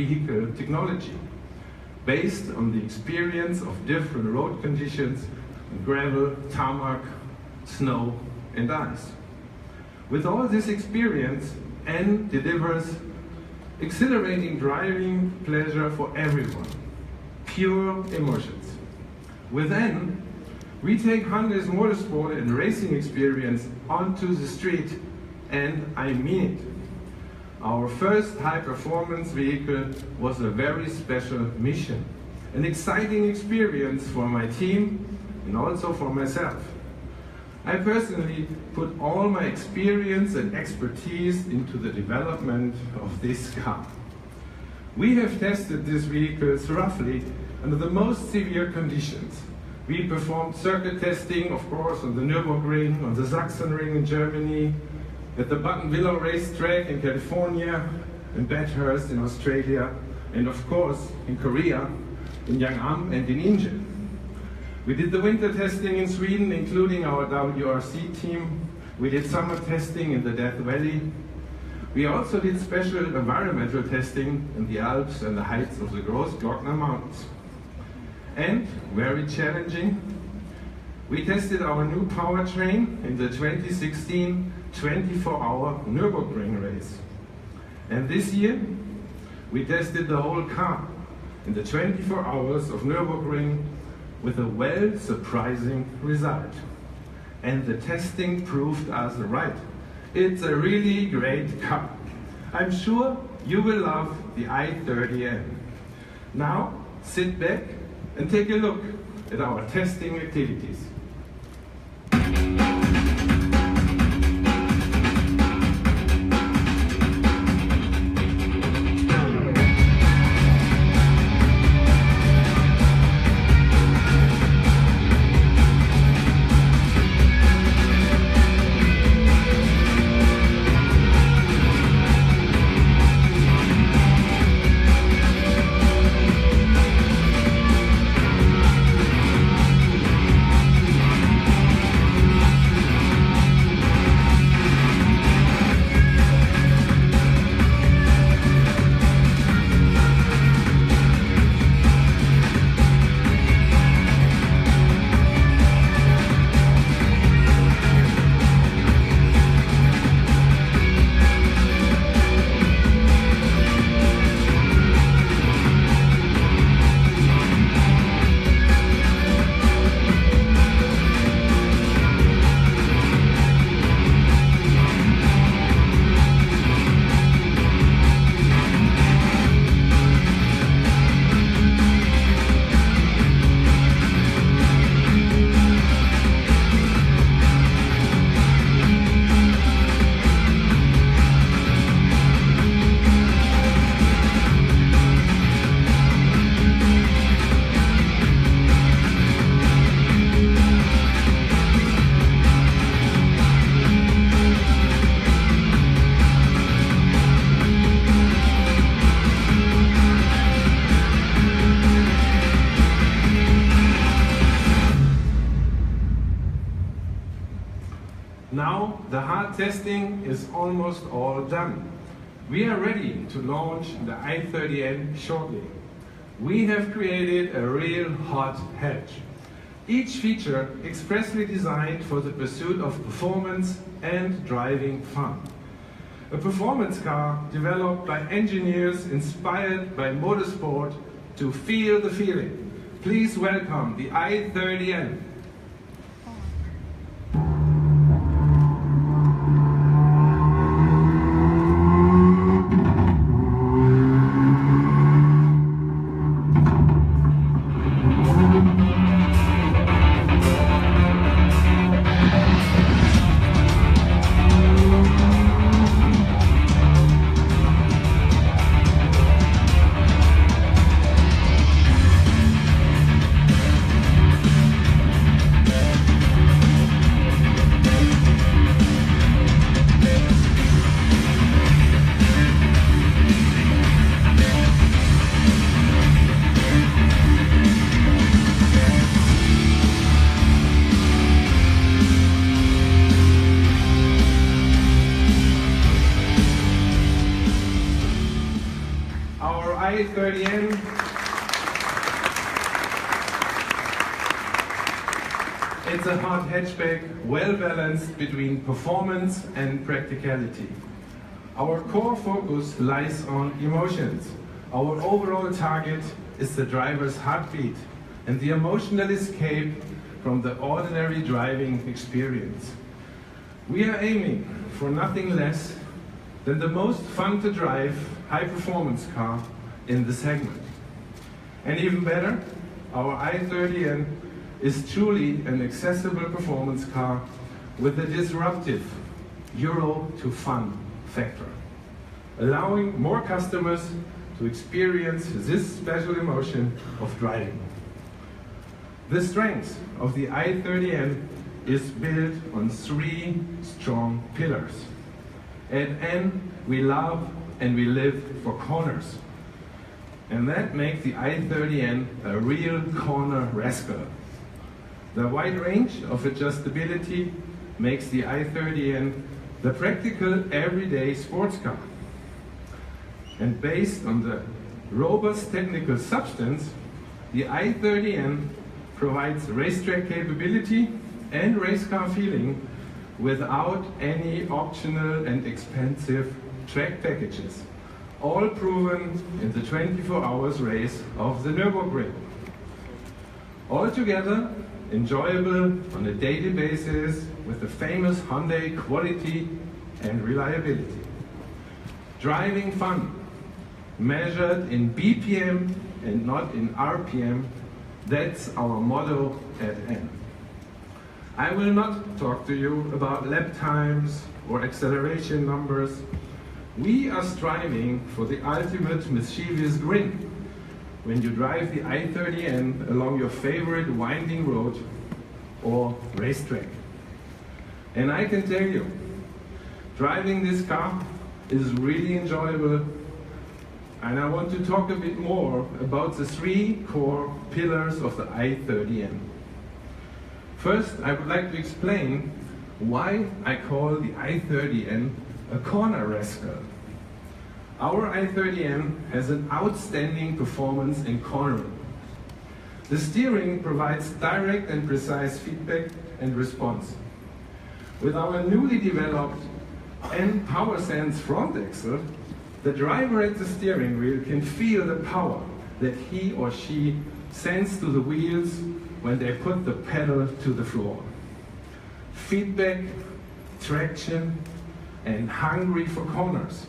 vehicle technology, based on the experience of different road conditions, gravel, tarmac, snow and ice. With all this experience, N delivers exhilarating driving pleasure for everyone, pure emotions. With N, we take Hyundai's motorsport and racing experience onto the street, and I mean it. Our first high-performance vehicle was a very special mission, an exciting experience for my team and also for myself. I personally put all my experience and expertise into the development of this car. We have tested these vehicles roughly under the most severe conditions. We performed circuit testing, of course, on the Nürburgring, on the Sachsenring in Germany, at the Buttonwillow racetrack in California, in Bathurst in Australia, and of course in Korea, in Yangon and in India. We did the winter testing in Sweden, including our WRC team. We did summer testing in the Death Valley. We also did special environmental testing in the Alps and the heights of the Großglockner Mountains. And, very challenging, we tested our new powertrain in the 2016 24-hour Nürburgring race. And this year, we tested the whole car in the 24 hours of Nürburgring with a well-surprising result. And the testing proved us right. It's a really great car. I'm sure you will love the i30N. Now, sit back and take a look at our testing activities. Now the hard testing is almost all done. We are ready to launch the i30N shortly. We have created a real hot hatch. Each feature expressly designed for the pursuit of performance and driving fun. A performance car developed by engineers inspired by motorsport to feel the feeling. Please welcome the i30N. i30N it's a hot hatchback, well balanced between performance and practicality. Our core focus lies on emotions. Our overall target is the driver's heartbeat and the emotional escape from the ordinary driving experience. We are aiming for nothing less than the most fun to drive high-performance car in the segment. And even better, our i30N is truly an accessible performance car with a disruptive Euro to fun factor, allowing more customers to experience this special emotion of driving. The strength of the i30N is built on 3 strong pillars. At N, we love and we live for corners. And that makes the i30N a real corner rascal. The wide range of adjustability makes the i30N the practical everyday sports car. And based on the robust technical substance, the i30N provides racetrack capability and race car feeling without any optional and expensive track packages, all proven in the 24 hours race of the Nürburgring. Altogether, enjoyable on a daily basis with the famous Hyundai quality and reliability. Driving fun, measured in BPM and not in RPM, that's our motto at N. I will not talk to you about lap times or acceleration numbers. We are striving for the ultimate mischievous grin when you drive the i30N along your favorite winding road or racetrack. And I can tell you, driving this car is really enjoyable, and I want to talk a bit more about the 3 core pillars of the i30N. First, I would like to explain why I call the i30N a corner rascal. Our i30N has an outstanding performance in cornering. The steering provides direct and precise feedback and response. With our newly developed N PowerSense front axle, the driver at the steering wheel can feel the power that he or she sends to the wheels when they put the pedal to the floor. Feedback, traction, and hungry for corners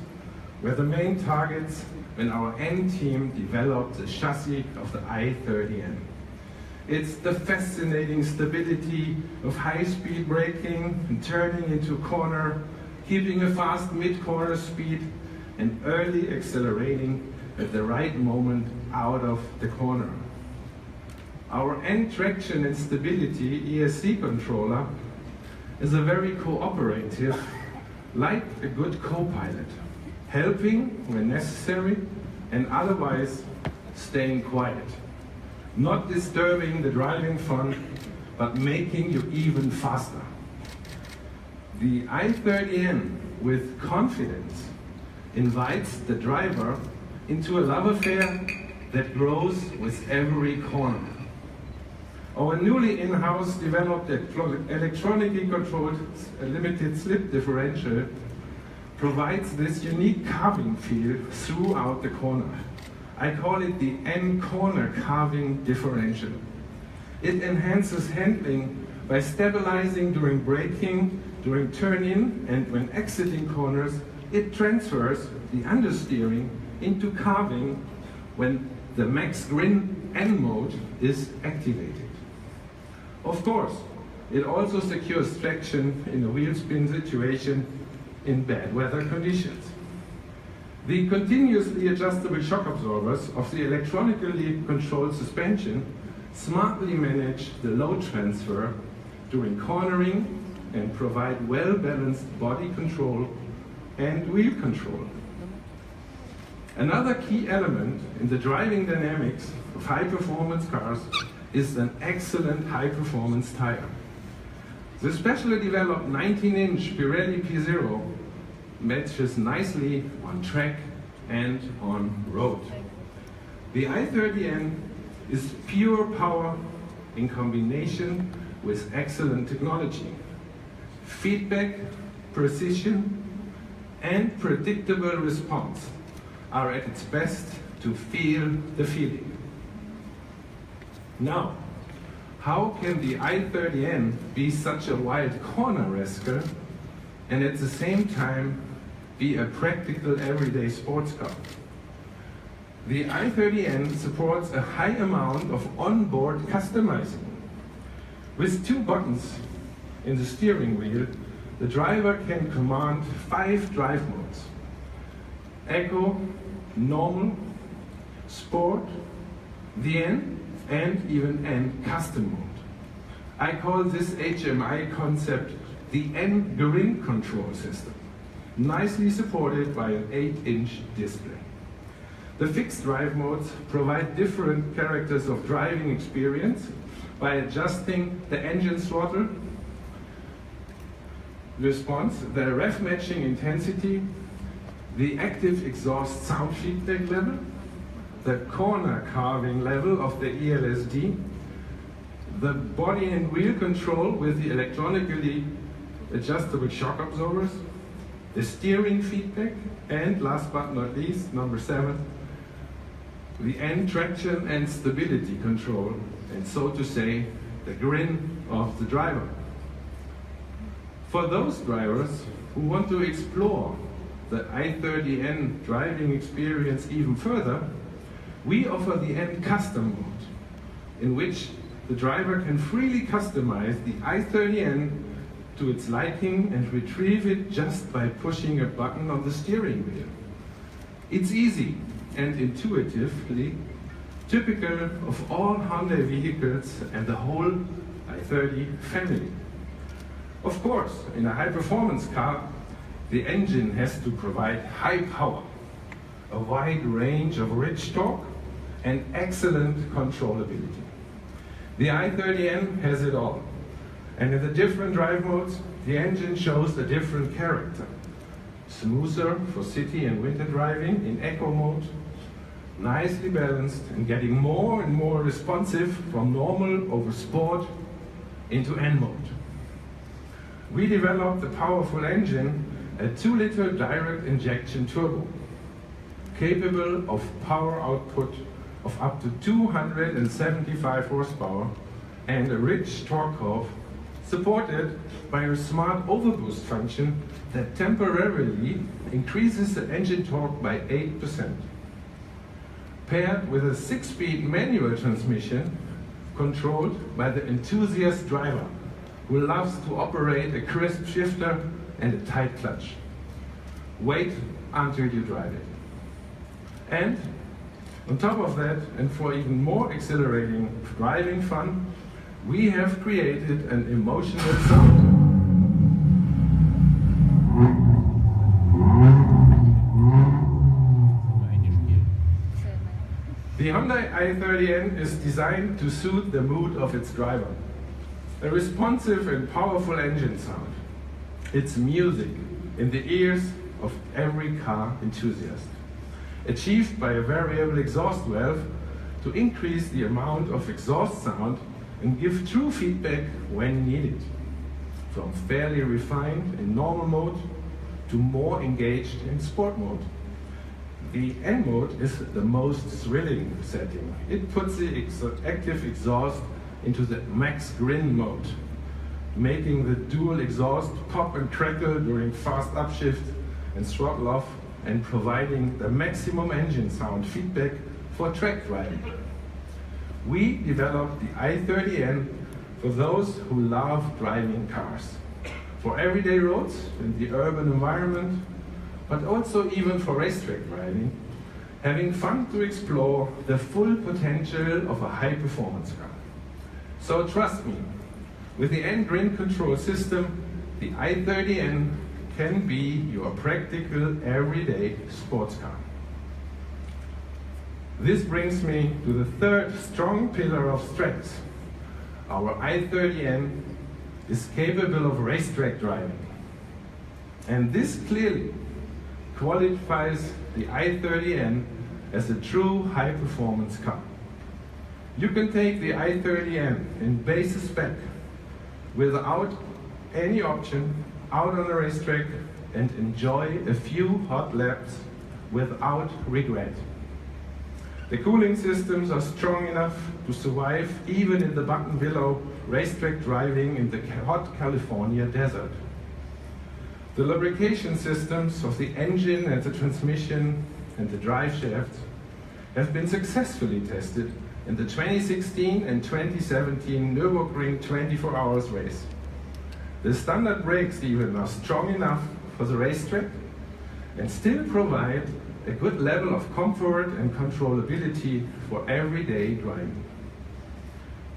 were the main targets when our N team developed the chassis of the i30N. It's the fascinating stability of high-speed braking and turning into a corner, keeping a fast mid-corner speed, and early accelerating at the right moment out of the corner. Our N traction and stability ESC controller is a very cooperative, like a good co-pilot, helping when necessary and otherwise staying quiet, not disturbing the driving fun, but making you even faster. The i30N with confidence invites the driver into a love affair that grows with every corner. Our newly in-house developed electronically controlled limited slip differential provides this unique carving feel throughout the corner. I call it the N-corner carving differential. It enhances handling by stabilizing during braking, during turn-in, and when exiting corners. It transfers the understeering into carving when the max grin N mode is activated. Of course, it also secures traction in a wheel spin situation in bad weather conditions. The continuously adjustable shock absorbers of the electronically controlled suspension smartly manage the load transfer during cornering and provide well-balanced body control and wheel control. Another key element in the driving dynamics of high-performance cars is an excellent high-performance tire. The specially developed 19-inch Pirelli P0 matches nicely on track and on road. The i30N is pure power in combination with excellent technology. Feedback, precision, and predictable response are at its best to feel the feeling. Now, how can the i30N be such a wild corner rascal and at the same time be a practical everyday sports car? The i30N supports a high amount of onboard customizing. With 2 buttons in the steering wheel, the driver can command 5 drive modes: Eco, Normal, Sport, the N, and even N Custom mode. I call this HMI concept the N Grin control system, nicely supported by an 8-inch display. The fixed drive modes provide different characters of driving experience by adjusting the engine throttle response, the rev matching intensity, the active exhaust sound feedback level, the corner carving level of the ELSD, the body and wheel control with the electronically adjustable shock absorbers, the steering feedback, and last but not least, number 7, the end traction and stability control, and so to say, the grin of the driver. For those drivers who want to explore the i30N driving experience even further, we offer the N Custom mode, in which the driver can freely customize the i30N to its liking and retrieve it just by pushing a button on the steering wheel. It's easy and intuitively typical of all Hyundai vehicles and the whole i30 family. Of course, in a high-performance car, the engine has to provide high power, a wide range of rich torque, and excellent controllability. The i30N has it all. And in the different drive modes, the engine shows a different character. Smoother for city and winter driving in Eco mode, nicely balanced and getting more and more responsive from normal over sport into N mode. We developed a powerful engine, a 2-liter direct injection turbo, capable of power output of up to 275 horsepower and a rich torque curve, supported by a smart overboost function that temporarily increases the engine torque by 8%. Paired with a 6-speed manual transmission controlled by the enthusiast driver who loves to operate a crisp shifter and a tight clutch. Wait until you drive it. And on top of that, and for even more exhilarating driving fun, we have created an emotional sound. The Hyundai i30N is designed to suit the mood of its driver. A responsive and powerful engine sound. It's music in the ears of every car enthusiast. Achieved by a variable exhaust valve to increase the amount of exhaust sound and give true feedback when needed. From fairly refined in normal mode to more engaged in sport mode. The N mode is the most thrilling setting. It puts the active exhaust into the max grin mode, making the dual exhaust pop and crackle during fast upshift and throttle off, and providing the maximum engine sound feedback for track driving. We developed the i30N for those who love driving cars, for everyday roads in the urban environment, but also even for racetrack driving, having fun to explore the full potential of a high-performance car. So trust me, with the N Grin control system, the i30N can be your practical everyday sports car. This brings me to the third strong pillar of strength. Our i30N is capable of racetrack driving. And this clearly qualifies the i30N as a true high-performance car. You can take the i30N in base spec without any option out on the racetrack and enjoy a few hot laps without regret. The cooling systems are strong enough to survive even in the button-below racetrack driving in the hot California desert. The lubrication systems of the engine and the transmission and the drive shafts have been successfully tested in the 2016 and 2017 Nürburgring 24 Hours race. The standard brakes even are strong enough for the racetrack and still provide a good level of comfort and controllability for everyday driving.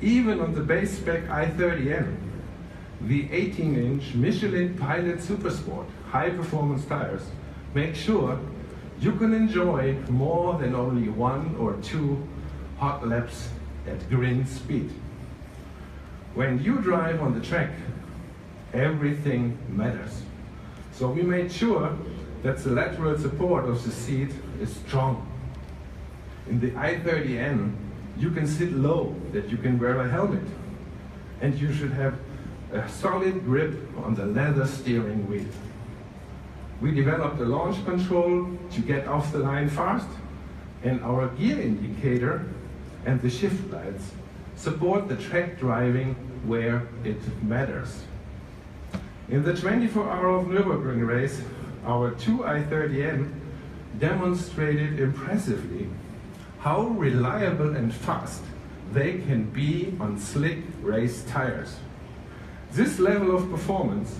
Even on the base spec i30N, the 18-inch Michelin Pilot Supersport high-performance tires make sure you can enjoy more than only 1 or 2 hot laps at green speed. When you drive on the track, everything matters. So we made sure that the lateral support of the seat is strong. In the i30N, you can sit low, that you can wear a helmet, and you should have a solid grip on the leather steering wheel. We developed a launch control to get off the line fast, and our gear indicator and the shift lights support the track driving where it matters. In the 24-hour Nürburgring race, our 2 i30N demonstrated impressively how reliable and fast they can be on slick race tires. This level of performance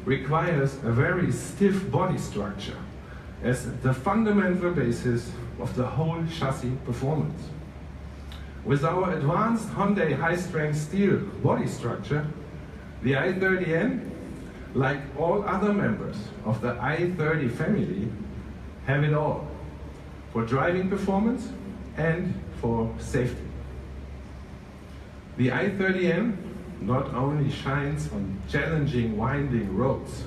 requires a very stiff body structure as the fundamental basis of the whole chassis performance. With our advanced Hyundai high-strength steel body structure, the i30N, like all other members of the i30 family, have it all for driving performance and for safety. The i30N not only shines on challenging winding roads,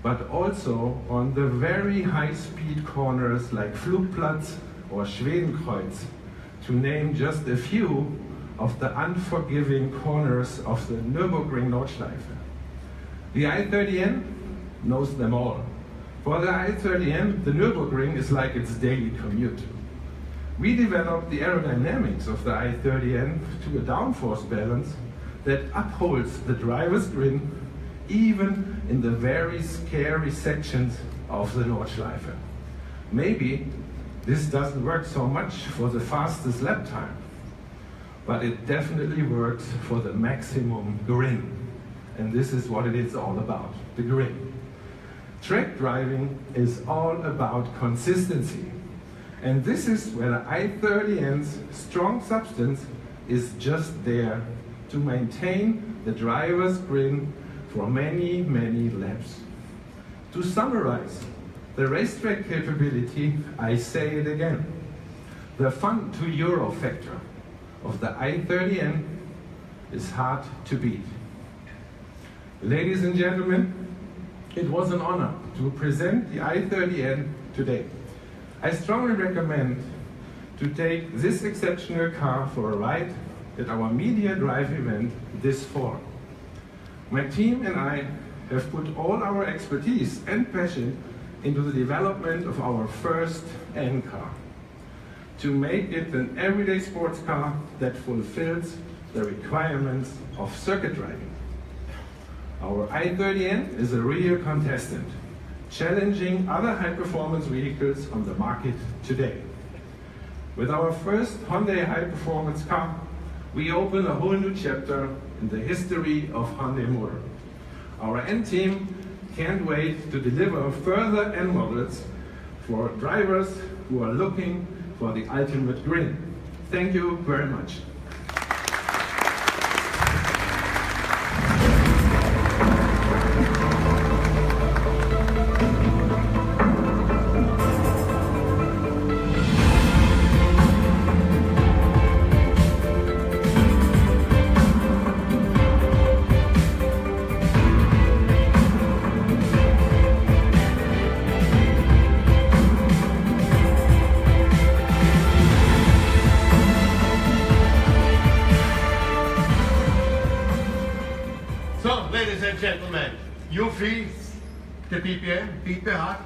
but also on the very high-speed corners like Flugplatz or Schwedenkreuz, to name just a few of the unforgiving corners of the Nürburgring Nordschleife. The i30N knows them all. For the i30N, the Nürburgring is like its daily commute. We developed the aerodynamics of the i30N to a downforce balance that upholds the driver's grin even in the very scary sections of the Nordschleife. Maybe this doesn't work so much for the fastest lap time, but it definitely works for the maximum grin. And this is what it is all about, the grin. Track driving is all about consistency. And this is where the i30N's strong substance is just there to maintain the driver's grin for many, many laps. To summarize the racetrack capability, I say it again. The fun to euro factor of the i30N is hard to beat. Ladies and gentlemen, it was an honor to present the i30N today. I strongly recommend to take this exceptional car for a ride at our media drive event this fall. My team and I have put all our expertise and passion into the development of our first N car to make it an everyday sports car that fulfills the requirements of circuit driving. Our i30N is a real contestant, challenging other high-performance vehicles on the market today. With our first Hyundai high-performance car, we open a whole new chapter in the history of Hyundai Motor. Our N team can't wait to deliver further N models for drivers who are looking for the ultimate grin. Thank you very much. So, ladies and gentlemen, you feel the BPM, beat per heart?